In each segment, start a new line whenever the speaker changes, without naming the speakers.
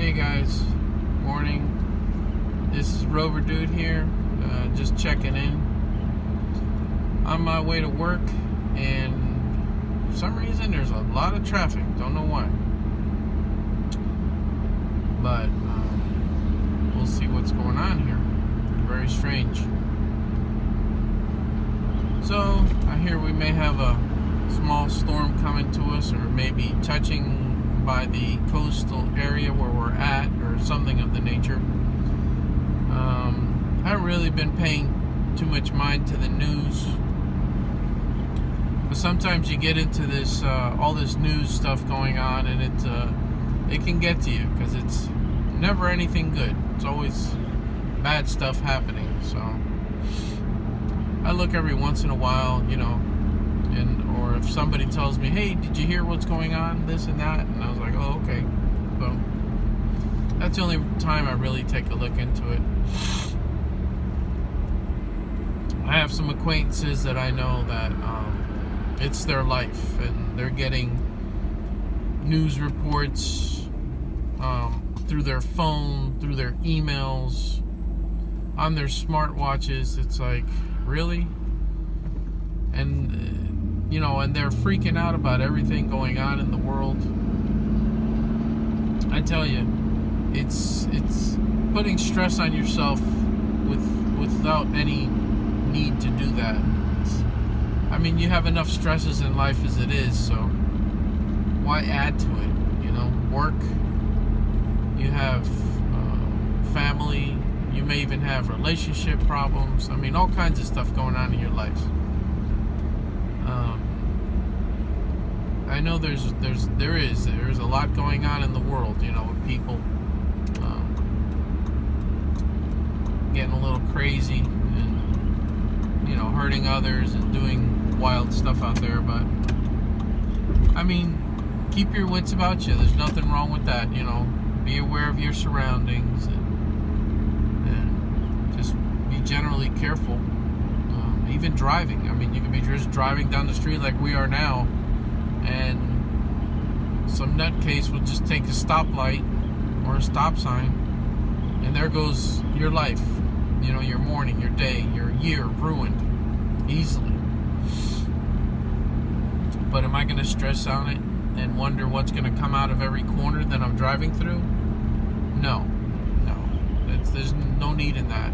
Hey guys, morning. This is Rover dude here, just checking in. On my way to work, and for some reason there's a lot of traffic. Don't know why, but we'll see what's going on here. Very strange. So I hear we may have a small storm coming to us, or maybe touching by the coastal area where we're at, or something of the nature. I haven't really been paying too much mind to the news, but sometimes you get into this all this news stuff going on, and it can get to you, because it's never anything good. It's always bad stuff happening. So I look every once in a while, or if somebody tells me, hey, did you hear what's going on, this and that, and I was like, oh, okay. So that's the only time I really take a look into it. I have some acquaintances that I know that it's their life, and they're getting news reports through their phone, through their emails, on their smartwatches. It's like, really? And and they're freaking out about everything going on in the world. I tell you, it's putting stress on yourself without any need to do that. You have enough stresses in life as it is, so why add to it? Work, you have family, you may even have relationship problems. All kinds of stuff going on in your life. I know there is a lot going on in the world, with people getting a little crazy and hurting others and doing wild stuff out there. But keep your wits about you. There's nothing wrong with that. Be aware of your surroundings, and just be generally careful. Even driving. You can be just driving down the street like we are now, and some nutcase will just take a stoplight or a stop sign, and there goes your life, your morning, your day, your year ruined easily. But am I going to stress on it and wonder what's going to come out of every corner that I'm driving through? No. There's no need in that.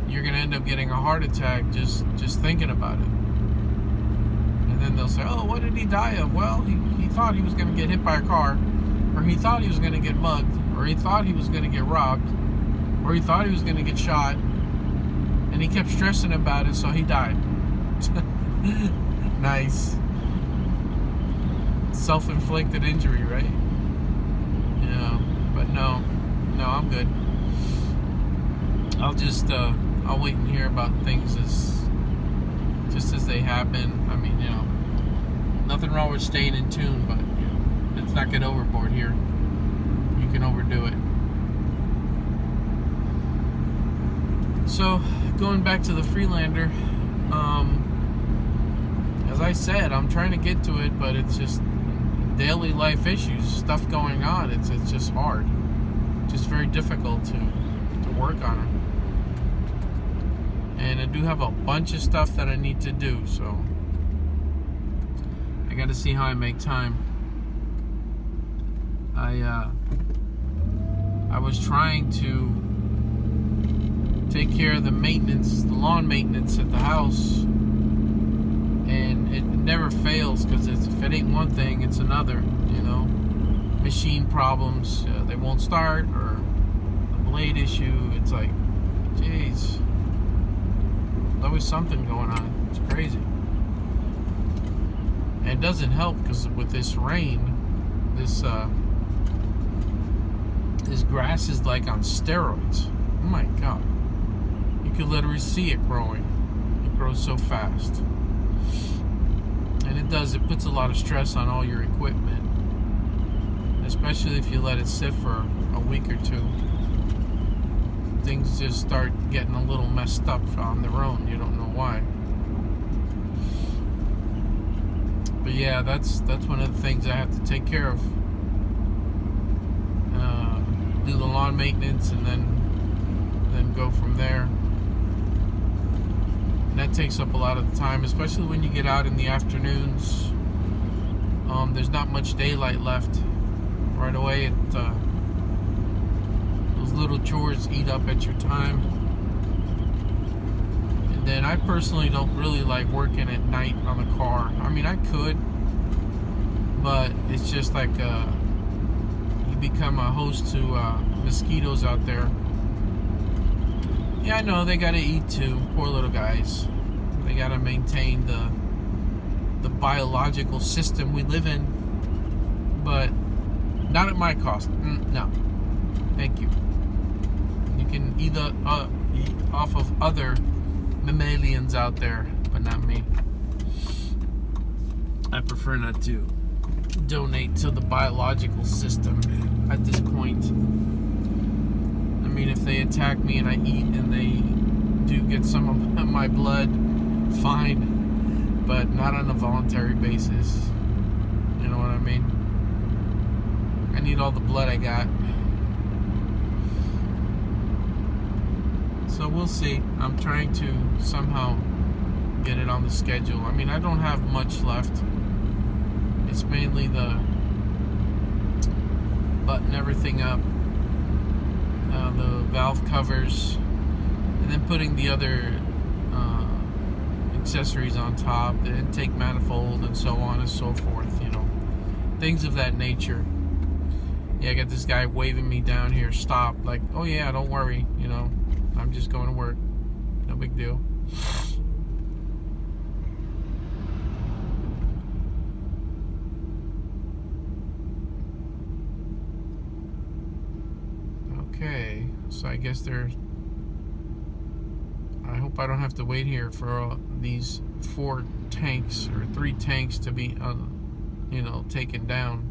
You're going to end up getting a heart attack just thinking about it. And then they'll say, oh, what did he die of? Well, he thought he was going to get hit by a car, or he thought he was going to get mugged, or he thought he was going to get robbed, or he thought he was going to get shot, and he kept stressing about it, so he died. Nice. Self-inflicted injury, right? Yeah, but no, I'm good. I'll wait and hear about things as they happen. Nothing wrong with staying in tune, but let's not get overboard here. You can overdo it. So, going back to the Freelander, as I said, I'm trying to get to it, but it's just daily life issues, stuff going on. It's just hard, just very difficult to work on it. And I do have a bunch of stuff that I need to do, so I got to see how I make time. I was trying to take care of the lawn maintenance at the house, and it never fails, because if it ain't one thing, it's another. Machine problems, they won't start, or the blade issue. It's like, jeez. There's always something going on. It's crazy. And it doesn't help, because with this rain, this grass is like on steroids. Oh my God. You could literally see it growing. It grows so fast. And it puts a lot of stress on all your equipment, especially if you let it sit for a week or two. Things just start getting a little messed up on their own. You don't know why. But yeah, that's one of the things I have to take care of. do the lawn maintenance, and then go from there. And that takes up a lot of the time, especially when you get out in the afternoons. There's not much daylight left. Right away, those little chores eat up at your time. And then I personally don't really like working at night on the car. I mean, I could, but it's just like you become a host to mosquitoes out there. Yeah, I know they gotta eat too. Poor little guys. They gotta maintain the biological system we live in, but not at my cost. No, thank you. You can eat off of other mammalians out there, but not me. I prefer not to donate to the biological system at this point. I mean, if they attack me and I eat and they do get some of my blood, fine, but not on a voluntary basis. You know what I mean? I need all the blood I got. So we'll see. I'm trying to somehow get it on the schedule. I mean, I don't have much left. It's mainly the button everything up, the valve covers, and then putting the other accessories on top, the intake manifold, and so on and so forth, you know, things of that nature. Yeah, I got this guy waving me down here, stop, like, oh yeah, don't worry, you know, I'm just going to work, no big deal. Okay, so I guess I hope I don't have to wait here for these 4 tanks or 3 tanks to be, you know, taken down.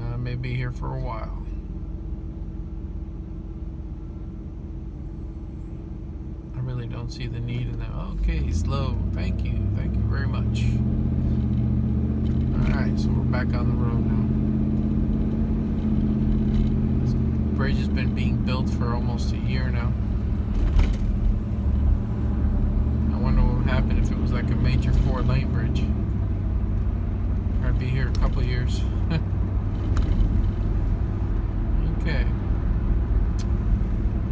I may be here for a while. I really don't see the need in that. Okay, slow. Thank you very much. Alright, so we're back on the road now. This bridge has been being built for almost a year now. I wonder what would happen if it was like a major 4-lane bridge. I'd be here a couple years. Okay.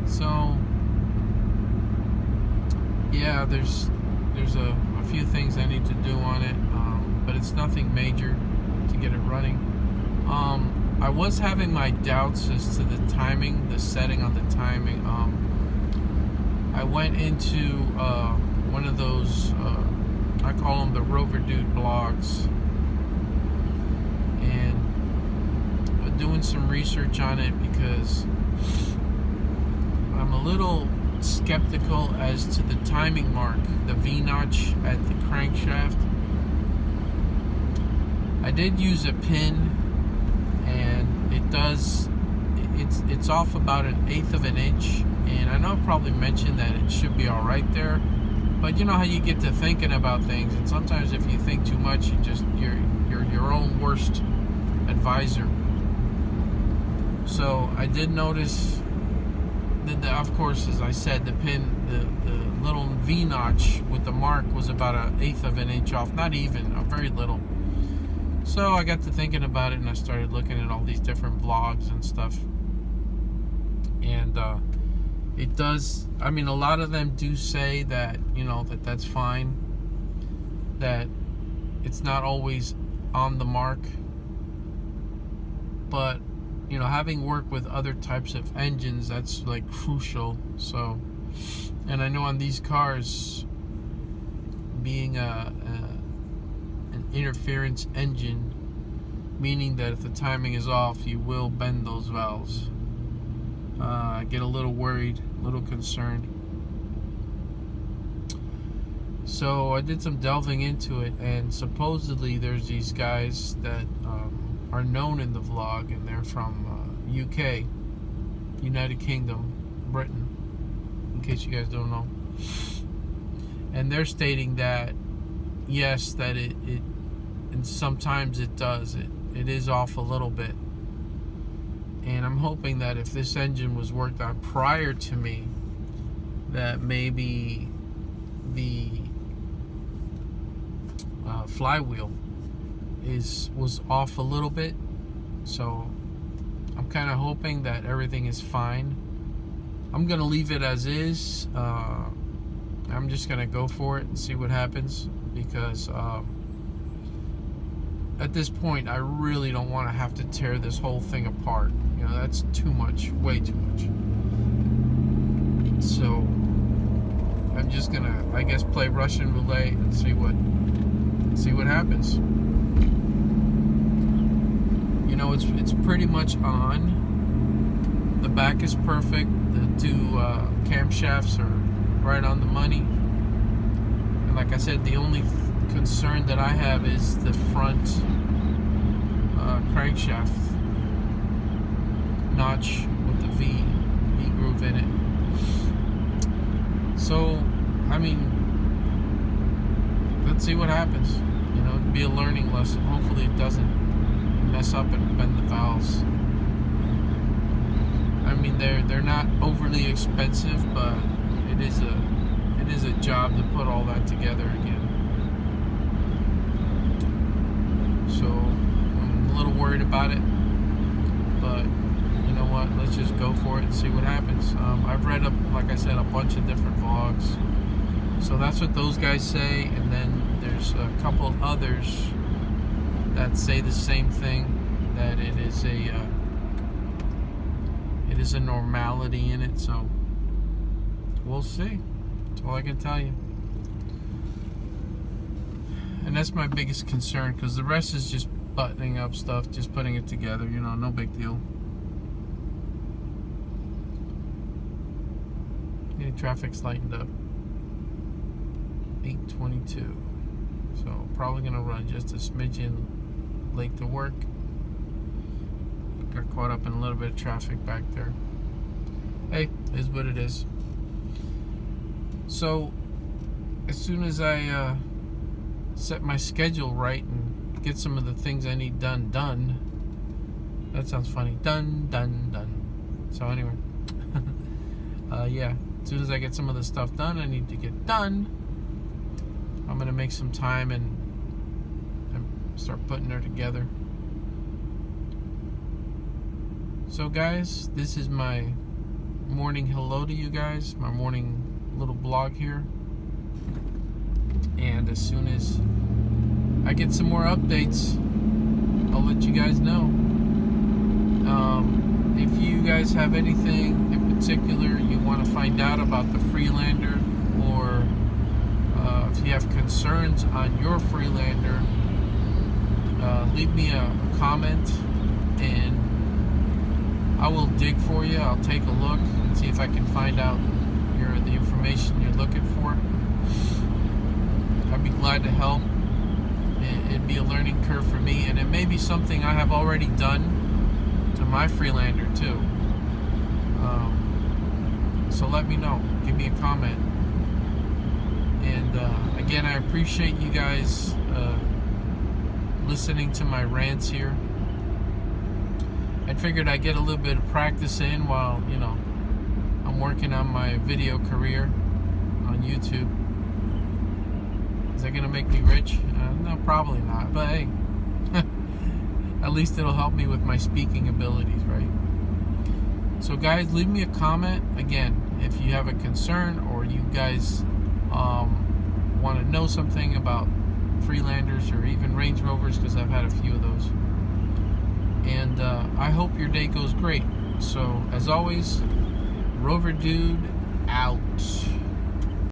So, yeah, there's a few things I need to do on it, but it's nothing major to get it running. I was having my doubts as to the timing, the setting on the timing. I went into one of those, I call them the Rover Dude blogs, and doing some research on it because I'm a little skeptical as to the timing mark, the V-notch at the crankshaft. I did use a pin, and it's off about 1/8 of an inch, and I know I've probably mentioned that it should be alright there, but you know how you get to thinking about things, and sometimes if you think too much, you're your own worst advisor. So I did notice that, of course, as I said, the pin, the little V-notch with the mark was about 1/8 of an inch off, not even, very little. So I got to thinking about it, and I started looking at all these different blogs and stuff. And it does, I mean, a lot of them do say that, you know, that's fine, that it's not always on the mark. But, you know, having worked with other types of engines, that's like crucial. So, and I know on these cars, being an interference engine, meaning that if the timing is off, you will bend those valves. I get a little worried, a little concerned. So I did some delving into it, and supposedly there's these guys that are known in the vlog, and they're from UK, United Kingdom, Britain, in case you guys don't know. And they're stating that yes, that and sometimes it does. It is off a little bit. And I'm hoping that if this engine was worked on prior to me, that maybe the flywheel was off a little bit. So I'm kind of hoping that everything is fine. I'm gonna leave it as is. I'm just gonna go for it and see what happens, because at this point I really don't want to have to tear this whole thing apart. You know, that's too much, way too much. So I'm just gonna, I guess, play Russian roulette and see what happens. You know, it's pretty much on. The back is perfect. The two camshafts are right on the money. And like I said, the only concern that I have is the front crankshaft notch with the V groove in it. So, I mean, let's see what happens. You know, it'll be a learning lesson. Hopefully it doesn't mess up and bend the valves. I mean, they're not overly expensive, but it is a job to put all that together again. So I'm a little worried about it, but you know what? Let's just go for it and see what happens. I've read like I said, a bunch of different vlogs. So that's what those guys say, and then there's a couple others that say the same thing, that it is a normality in it. So we'll see. That's all I can tell you. And that's my biggest concern, because the rest is just buttoning up stuff, just putting it together, you know, no big deal. Yeah, traffic's lightened up. 8:22. So probably gonna run just a smidgen late to work. Got caught up in a little bit of traffic back there. Hey, is what it is. So as soon as I set my schedule right and get some of the things I need done. That sounds funny. Done. So anyway, yeah. As soon as I get some of the stuff done, I need to get done. I'm gonna make some time and start putting her together. So guys, this is my morning hello to you guys. My morning little blog here. And as soon as I get some more updates, I'll let you guys know. If you guys have anything in particular you want to find out about the Freelander, or if you have concerns on your Freelander, leave me a comment and I will dig for you. I'll take a look and see if I can find out the information you're looking for. I'd be glad to help. It'd be a learning curve for me, and it may be something I have already done to my Freelander too. So let me know. Give me a comment. And again, I appreciate you guys listening to my rants here. I figured I'd get a little bit of practice in while, you know, I'm working on my video career on YouTube. Is that gonna make me rich? No, probably not. But hey, at least it'll help me with my speaking abilities, right? So guys, leave me a comment. Again, if you have a concern, or you guys want to know something about Freelanders or even Range Rovers, because I've had a few of those. And I hope your day goes great. So as always, Rover Dude out.